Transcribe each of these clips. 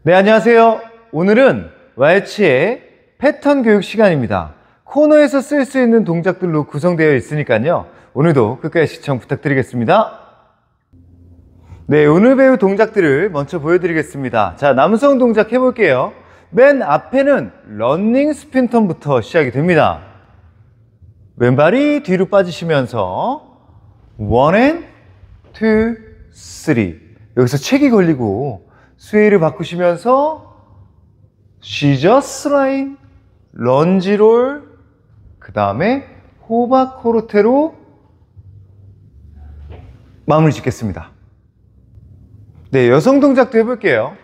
네, 안녕하세요. 오늘은 왈츠의 패턴 교육 시간입니다. 코너에서 쓸 수 있는 동작들로 구성되어 있으니까요. 오늘도 끝까지 시청 부탁드리겠습니다. 네, 오늘 배울 동작들을 먼저 보여드리겠습니다. 자, 남성 동작 해볼게요. 맨 앞에는 러닝 스핀 턴부터 시작이 됩니다. 왼발이 뒤로 빠지시면서 1 and 2, 3 여기서 책이 걸리고 스웨이를 바꾸시면서 시저스 라인, 런지 롤, 그 다음에 호박 코르테로 마무리 짓겠습니다. 네, 여성 동작도 해볼게요.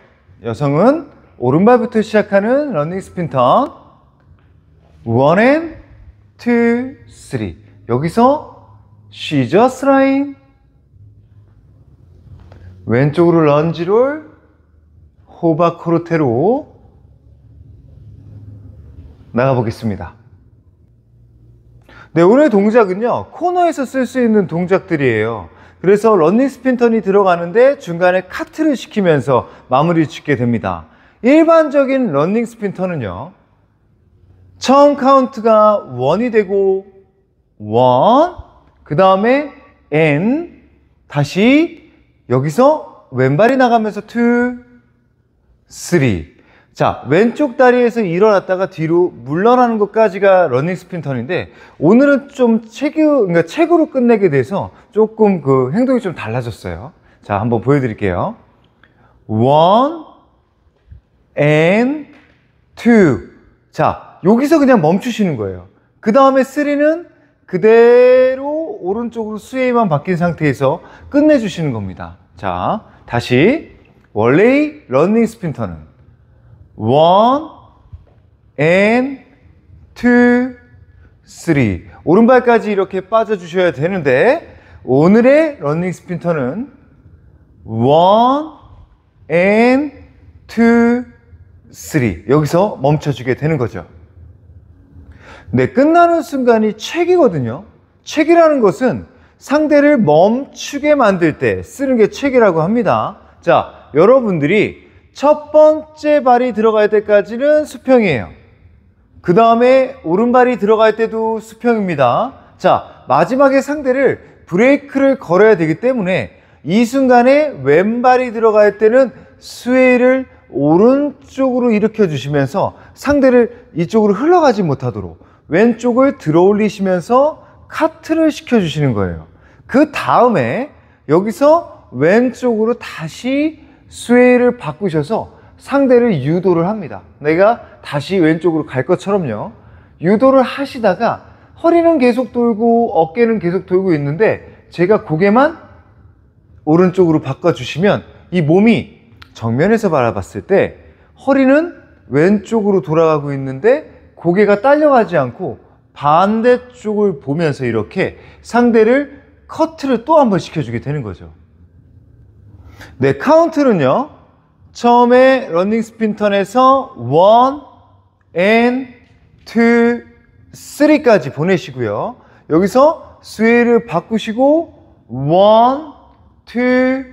여성은 오른발부터 시작하는 러닝 스핀 턴 1 and 2, 3 여기서 시저스 라인, 왼쪽으로 런지 롤, 호박 코르테로 나가보겠습니다. 네, 오늘 동작은요, 코너에서 쓸 수 있는 동작들이에요. 그래서 러닝 스핀 턴이 들어가는데 중간에 카트를 시키면서 마무리 짓게 됩니다. 일반적인 러닝 스핀 턴은요, 처음 카운트가 1이 되고 1, 그 다음에 N, 다시 여기서 왼발이 나가면서 2, 3. 자, 왼쪽 다리에서 일어났다가 뒤로 물러나는 것까지가 러닝 스핀 턴인데, 오늘은 좀 책으로 끝내게 돼서 조금 그 행동이 좀 달라졌어요. 자, 한번 보여드릴게요. 1 and 2. 자, 여기서 그냥 멈추시는 거예요. 그 다음에 3는 그대로 오른쪽으로 스웨이만 바뀐 상태에서 끝내주시는 겁니다. 자, 다시 원래의 러닝 스핀 턴은 1 and 2, 3 오른발까지 이렇게 빠져주셔야 되는데, 오늘의 러닝 스핀 턴은 1 and 2, 3 여기서 멈춰주게 되는 거죠. 네, 끝나는 순간이 책이거든요. 책이라는 것은 상대를 멈추게 만들 때 쓰는 게 책이라고 합니다. 자, 여러분들이 첫 번째 발이 들어갈 때까지는 수평이에요. 그 다음에 오른발이 들어갈 때도 수평입니다. 자, 마지막에 상대를 브레이크를 걸어야 되기 때문에 이 순간에 왼발이 들어갈 때는 스웨이를 오른쪽으로 일으켜 주시면서 상대를 이쪽으로 흘러가지 못하도록 왼쪽을 들어 올리시면서 카트를 시켜 주시는 거예요. 그 다음에 여기서 왼쪽으로 다시 스웨이를 바꾸셔서 상대를 유도를 합니다. 내가 다시 왼쪽으로 갈 것처럼요. 유도를 하시다가 허리는 계속 돌고 어깨는 계속 돌고 있는데, 제가 고개만 오른쪽으로 바꿔주시면 이 몸이 정면에서 바라봤을 때 허리는 왼쪽으로 돌아가고 있는데 고개가 딸려가지 않고 반대쪽을 보면서 이렇게 상대를 커트를 또 한 번 시켜주게 되는 거죠. 네, 카운트는요, 처음에 러닝 스핀 턴에서 1 and 2, 3까지 보내시고요. 여기서 스웨이를 바꾸시고 1, 2,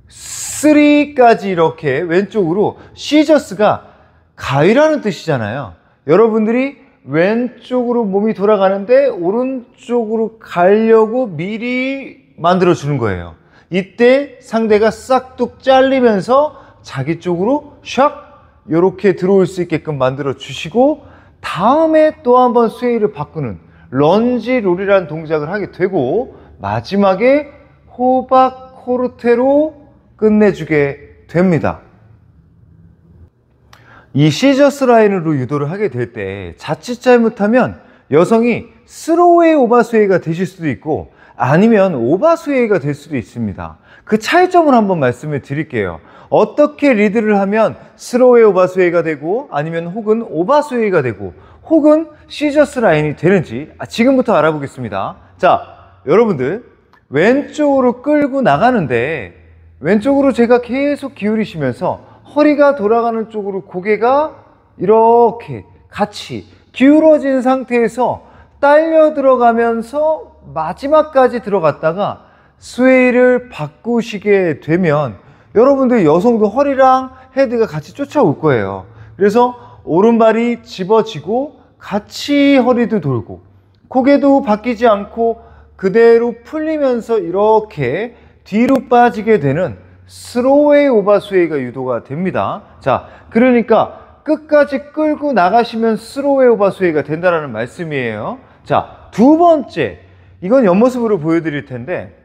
3까지 이렇게 왼쪽으로, 시저스가 가위라는 뜻이잖아요. 여러분들이 왼쪽으로 몸이 돌아가는데 오른쪽으로 가려고 미리 만들어 주는 거예요. 이때 상대가 싹둑 잘리면서 자기 쪽으로 샥 이렇게 들어올 수 있게끔 만들어 주시고, 다음에 또 한번 스웨이를 바꾸는 런지 롤이라는 동작을 하게 되고, 마지막에 호박 코르테로 끝내주게 됩니다. 이 시저스 라인으로 유도를 하게 될 때 자칫 잘못하면 여성이 스로우의 오버스웨이가 되실 수도 있고, 아니면 오버스웨이가 될 수도 있습니다. 그 차이점을 한번 말씀을 드릴게요. 어떻게 리드를 하면 스로우의 오버스웨이가 되고, 아니면 혹은 오버스웨이가 되고, 혹은 시저스 라인이 되는지 지금부터 알아보겠습니다. 자, 여러분들 왼쪽으로 끌고 나가는데, 왼쪽으로 제가 계속 기울이시면서 허리가 돌아가는 쪽으로 고개가 이렇게 같이 기울어진 상태에서 딸려 들어가면서 마지막까지 들어갔다가 스웨이를 바꾸시게 되면, 여러분들 여성도 허리랑 헤드가 같이 쫓아올 거예요. 그래서 오른발이 집어지고 같이 허리도 돌고 고개도 바뀌지 않고 그대로 풀리면서 이렇게 뒤로 빠지게 되는 스로웨이 오버스웨이가 유도가 됩니다. 자, 그러니까 끝까지 끌고 나가시면 스로웨이 오버스웨이가 된다는 말씀이에요. 자, 두 번째, 이건 옆모습으로 보여드릴 텐데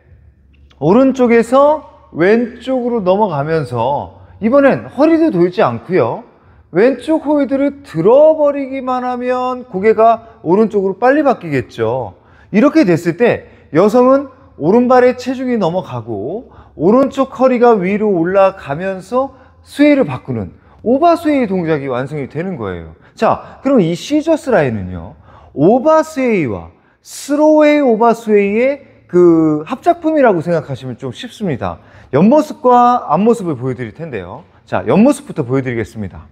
오른쪽에서 왼쪽으로 넘어가면서 이번엔 허리도 돌지 않고요, 왼쪽 호이드를 들어버리기만 하면 고개가 오른쪽으로 빨리 바뀌겠죠. 이렇게 됐을 때 여성은 오른발에 체중이 넘어가고 오른쪽 허리가 위로 올라가면서 스웨이를 바꾸는 오버스웨이 동작이 완성이 되는 거예요. 자, 그럼 이 시저스 라인은요, 오버스웨이와 스로웨이 오버스웨이의 그 합작품이라고 생각하시면 좀 쉽습니다. 옆모습과 앞모습을 보여드릴 텐데요. 자, 옆모습부터 보여드리겠습니다.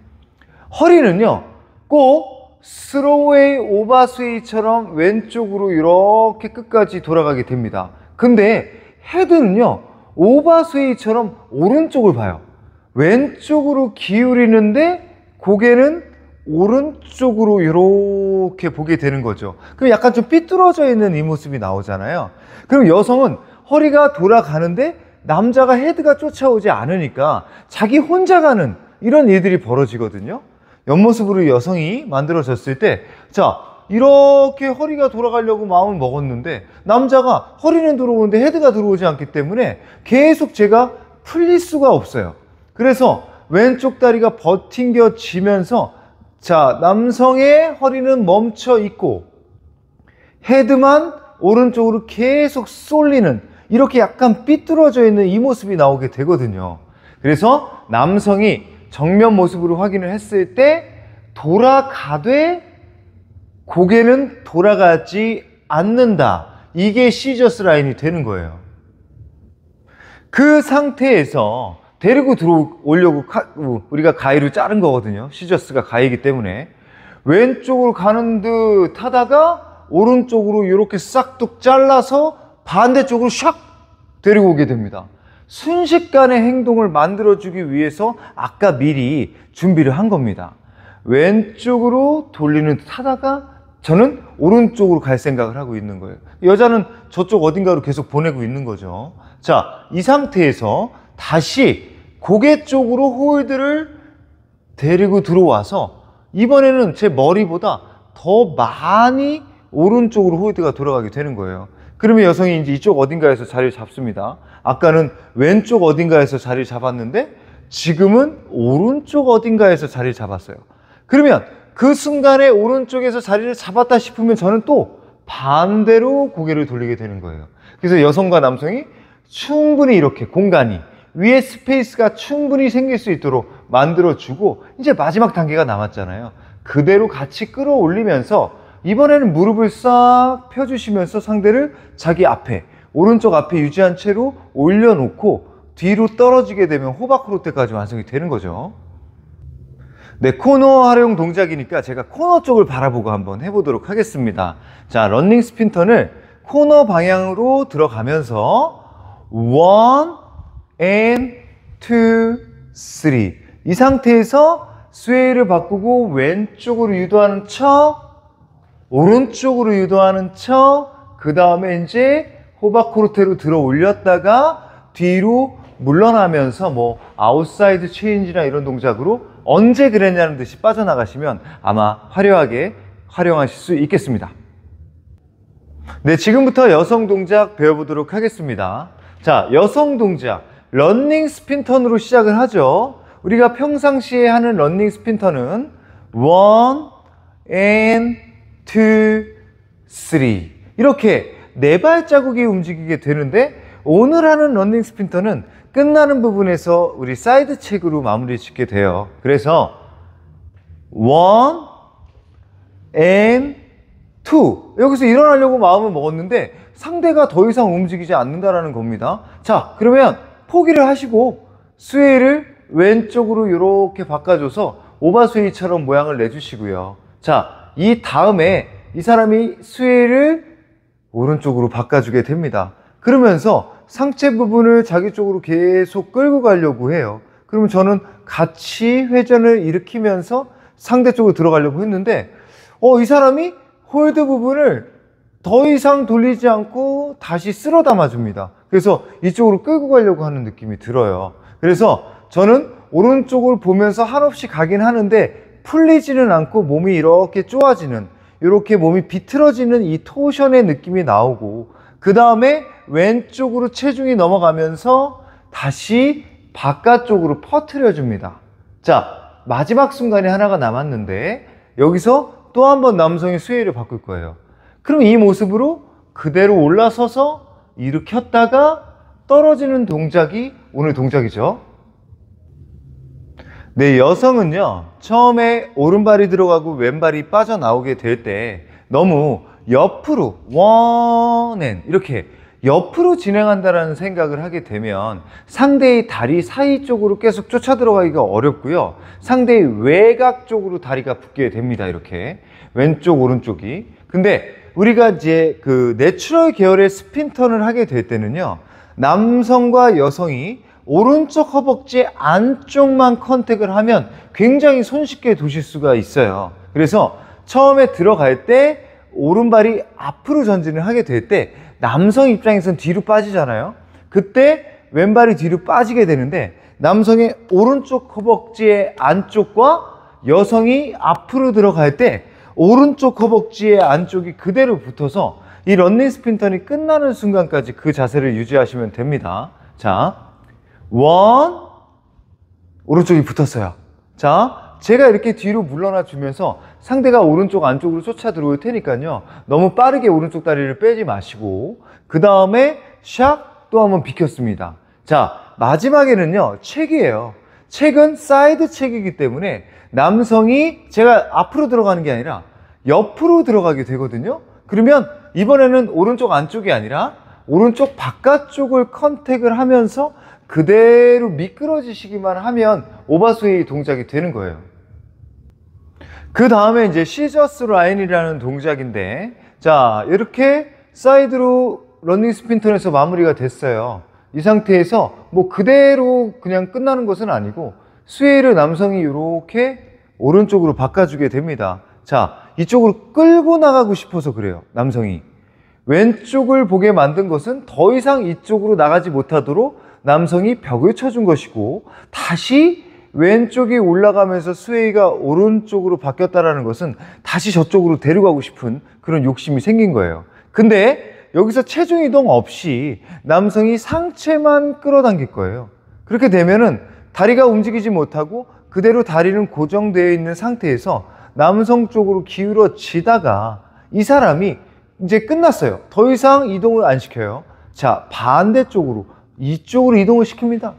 허리는요, 꼭 스로웨이 오버스웨이처럼 왼쪽으로 이렇게 끝까지 돌아가게 됩니다. 근데 헤드는요, 오버스웨이처럼 오른쪽을 봐요. 왼쪽으로 기울이는데 고개는 오른쪽으로 이렇게 보게 되는 거죠. 그럼 약간 좀 삐뚤어져 있는 이 모습이 나오잖아요. 그럼 여성은 허리가 돌아가는데 남자가 헤드가 쫓아오지 않으니까 자기 혼자 가는 이런 일들이 벌어지거든요. 옆모습으로 여성이 만들어졌을 때, 자, 이렇게 허리가 돌아가려고 마음을 먹었는데 남자가 허리는 들어오는데 헤드가 들어오지 않기 때문에 계속 제가 풀릴 수가 없어요. 그래서 왼쪽 다리가 버팅겨지면서, 자, 남성의 허리는 멈춰 있고 헤드만 오른쪽으로 계속 쏠리는, 이렇게 약간 삐뚤어져 있는 이 모습이 나오게 되거든요. 그래서 남성이 정면 모습으로 확인을 했을 때 돌아가되 고개는 돌아가지 않는다. 이게 시저스 라인이 되는 거예요. 그 상태에서 데리고 들어오려고 우리가 가위를 자른 거거든요. 시저스가 가위이기 때문에 왼쪽으로 가는 듯 하다가 오른쪽으로 이렇게 싹둑 잘라서 반대쪽으로 샥 데리고 오게 됩니다. 순식간에 행동을 만들어주기 위해서 아까 미리 준비를 한 겁니다. 왼쪽으로 돌리는 듯 하다가 저는 오른쪽으로 갈 생각을 하고 있는 거예요. 여자는 저쪽 어딘가로 계속 보내고 있는 거죠. 자, 이 상태에서 다시 고개 쪽으로 홀드를 데리고 들어와서 이번에는 제 머리보다 더 많이 오른쪽으로 홀드가 돌아가게 되는 거예요. 그러면 여성이 이제 이쪽 어딘가에서 자리를 잡습니다. 아까는 왼쪽 어딘가에서 자리를 잡았는데 지금은 오른쪽 어딘가에서 자리를 잡았어요. 그러면 그 순간에 오른쪽에서 자리를 잡았다 싶으면 저는 또 반대로 고개를 돌리게 되는 거예요. 그래서 여성과 남성이 충분히 이렇게 공간이, 위에 스페이스가 충분히 생길 수 있도록 만들어주고, 이제 마지막 단계가 남았잖아요. 그대로 같이 끌어올리면서 이번에는 무릎을 싹 펴주시면서 상대를 자기 앞에, 오른쪽 앞에 유지한 채로 올려놓고 뒤로 떨어지게 되면 호박크로테까지 완성이 되는 거죠. 네, 코너 활용 동작이니까 제가 코너 쪽을 바라보고 한번 해보도록 하겠습니다. 자, 런닝 스핀 턴을 코너 방향으로 들어가면서 1 and 2, 3 이 상태에서 스웨이를 바꾸고 왼쪽으로 유도하는 척, 오른쪽으로 유도하는 척, 그 다음에 이제 호박코르테로 들어 올렸다가 뒤로 물러나면서 뭐 아웃사이드 체인지나 이런 동작으로 언제 그랬냐는 듯이 빠져나가시면 아마 화려하게 활용하실 수 있겠습니다. 네, 지금부터 여성 동작 배워보도록 하겠습니다. 자, 여성 동작 런닝 스핀 턴으로 시작을 하죠. 우리가 평상시에 하는 런닝 스핀 턴은 1 and 2, 3 이렇게 네 발자국이 움직이게 되는데, 오늘 하는 런닝 스핀 턴은 끝나는 부분에서 우리 사이드 체크로 마무리 짓게 돼요. 그래서 1 and 2 여기서 일어나려고 마음을 먹었는데 상대가 더 이상 움직이지 않는다라는 겁니다. 자, 그러면 포기를 하시고 스웨이를 왼쪽으로 이렇게 바꿔줘서 오버스웨이처럼 모양을 내주시고요. 자, 이 다음에 이 사람이 스웨이를 오른쪽으로 바꿔주게 됩니다. 그러면서 상체 부분을 자기 쪽으로 계속 끌고 가려고 해요. 그러면 저는 같이 회전을 일으키면서 상대 쪽으로 들어가려고 했는데 이 사람이 홀드 부분을 더 이상 돌리지 않고 다시 쓸어 담아줍니다. 그래서 이쪽으로 끌고 가려고 하는 느낌이 들어요. 그래서 저는 오른쪽을 보면서 한없이 가긴 하는데 풀리지는 않고 몸이 이렇게 쪼아지는, 이렇게 몸이 비틀어지는 이 토션의 느낌이 나오고, 그 다음에 왼쪽으로 체중이 넘어가면서 다시 바깥쪽으로 퍼뜨려 줍니다. 자, 마지막 순간에 하나가 남았는데 여기서 또 한 번 남성이 스웨이를 바꿀 거예요. 그럼 이 모습으로 그대로 올라서서 일으켰다가 떨어지는 동작이 오늘 동작이죠. 네, 여성은요, 처음에 오른발이 들어가고 왼발이 빠져나오게 될 때 너무 옆으로 원앤 이렇게 옆으로 진행한다라는 생각을 하게 되면 상대의 다리 사이 쪽으로 계속 쫓아 들어가기가 어렵고요, 상대의 외곽 쪽으로 다리가 붙게 됩니다. 이렇게 왼쪽 오른쪽이. 근데 우리가 이제 그 내추럴 계열의 스핀턴을 하게 될 때는요, 남성과 여성이 오른쪽 허벅지 안쪽만 컨택을 하면 굉장히 손쉽게 두실 수가 있어요. 그래서 처음에 들어갈 때 오른발이 앞으로 전진을 하게 될 때 남성 입장에서는 뒤로 빠지잖아요. 그때 왼발이 뒤로 빠지게 되는데 남성의 오른쪽 허벅지의 안쪽과 여성이 앞으로 들어갈 때 오른쪽 허벅지의 안쪽이 그대로 붙어서 이 런닝 스핀턴이 끝나는 순간까지 그 자세를 유지하시면 됩니다. 자, 원, 오른쪽이 붙었어요. 자, 제가 이렇게 뒤로 물러나 주면서 상대가 오른쪽 안쪽으로 쫓아 들어올 테니까요, 너무 빠르게 오른쪽 다리를 빼지 마시고 그 다음에 샥 또 한번 비켰습니다. 자, 마지막에는요, 책이에요. 책은 사이드 책이기 때문에 남성이 제가 앞으로 들어가는 게 아니라 옆으로 들어가게 되거든요. 그러면 이번에는 오른쪽 안쪽이 아니라 오른쪽 바깥쪽을 컨택을 하면서 그대로 미끄러지시기만 하면 오버스웨이 동작이 되는 거예요. 그 다음에 이제 시저스 라인이라는 동작인데, 자, 이렇게 사이드로 런닝 스핀턴에서 마무리가 됐어요. 이 상태에서 뭐 그대로 그냥 끝나는 것은 아니고 스웨이를 남성이 이렇게 오른쪽으로 바꿔주게 됩니다. 자, 이쪽으로 끌고 나가고 싶어서 그래요. 남성이 왼쪽을 보게 만든 것은 더 이상 이쪽으로 나가지 못하도록 남성이 벽을 쳐준 것이고, 다시 왼쪽이 올라가면서 스웨이가 오른쪽으로 바뀌었다는 것은 다시 저쪽으로 데려가고 싶은 그런 욕심이 생긴 거예요. 근데 여기서 체중 이동 없이 남성이 상체만 끌어당길 거예요. 그렇게 되면은 다리가 움직이지 못하고 그대로 다리는 고정되어 있는 상태에서 남성 쪽으로 기울어지다가 이 사람이 이제 끝났어요. 더 이상 이동을 안 시켜요. 자, 반대쪽으로, 이쪽으로 이동을 시킵니다.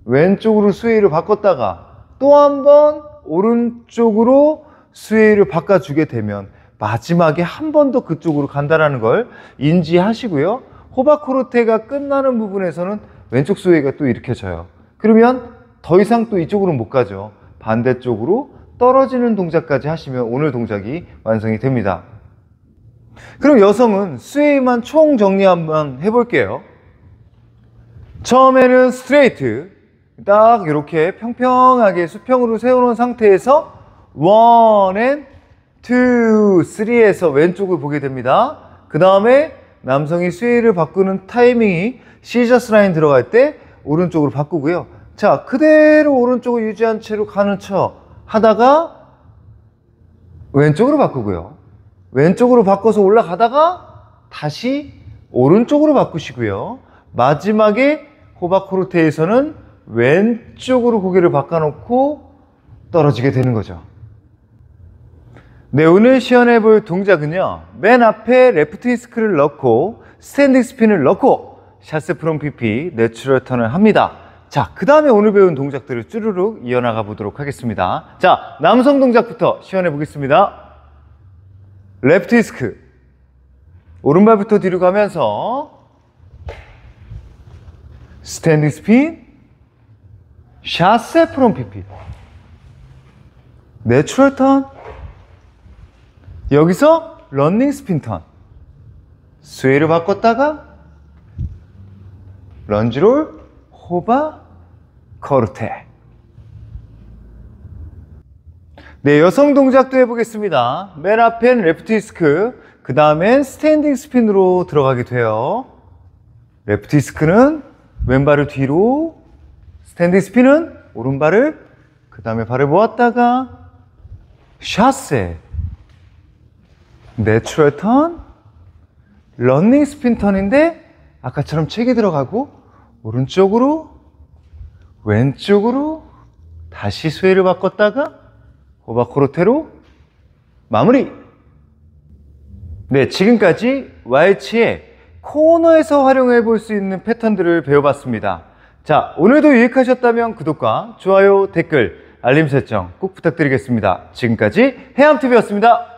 왼쪽으로 스웨이를 바꿨다가 또 한 번 오른쪽으로 스웨이를 바꿔주게 되면 마지막에 한 번 더 그쪽으로 간다는 걸 인지하시고요. 호바코르테가 끝나는 부분에서는 왼쪽 스웨이가 또 일으켜져요. 그러면 더 이상 또 이쪽으로 못 가죠. 반대쪽으로 떨어지는 동작까지 하시면 오늘 동작이 완성이 됩니다. 그럼 여성은 스웨이만 총 정리 한번 해볼게요. 처음에는 스트레이트, 딱 이렇게 평평하게 수평으로 세워놓은 상태에서 1 and 2, 3에서 왼쪽을 보게 됩니다. 그 다음에 남성이 스웨이를 바꾸는 타이밍이 시저스 라인 들어갈 때 오른쪽으로 바꾸고요. 자, 그대로 오른쪽을 유지한 채로 가는 척 하다가 왼쪽으로 바꾸고요. 왼쪽으로 바꿔서 올라가다가 다시 오른쪽으로 바꾸시고요. 마지막에 호바코르테에서는 왼쪽으로 고개를 바꿔놓고 떨어지게 되는 거죠. 네, 오늘 시연해 볼 동작은요, 맨 앞에 레프트 히스크를 넣고 스탠딩 스핀을 넣고 샷세 프롬 PP 내추럴 턴을 합니다. 자, 그 다음에 오늘 배운 동작들을 쭈루룩 이어나가 보도록 하겠습니다. 자, 남성 동작부터 시연해 보겠습니다. 레프트 히스크, 오른발부터 뒤로 가면서 스탠딩 스핀, 샷세 프롬 PP, 내추럴 턴, 여기서 런닝 스핀 턴, 스웨이를 바꿨다가 런지롤, 호바, 코르테. 네, 여성 동작도 해보겠습니다. 맨 앞엔 레프트 이스크, 그 다음엔 스탠딩 스핀으로 들어가게 돼요. 레프트 이스크는 왼발을 뒤로, 스탠딩 스핀은 오른발을, 그 다음에 발을 모았다가 샤세, 내추럴 턴, 런닝 스핀 턴인데 아까처럼 책이 들어가고 오른쪽으로, 왼쪽으로, 다시 스웨이를 바꿨다가 호바코르테로 마무리. 네, 지금까지 왈츠의 코너에서 활용해 볼 수 있는 패턴들을 배워봤습니다. 자, 오늘도 유익하셨다면 구독과 좋아요, 댓글, 알림 설정 꼭 부탁드리겠습니다. 지금까지 해암TV였습니다.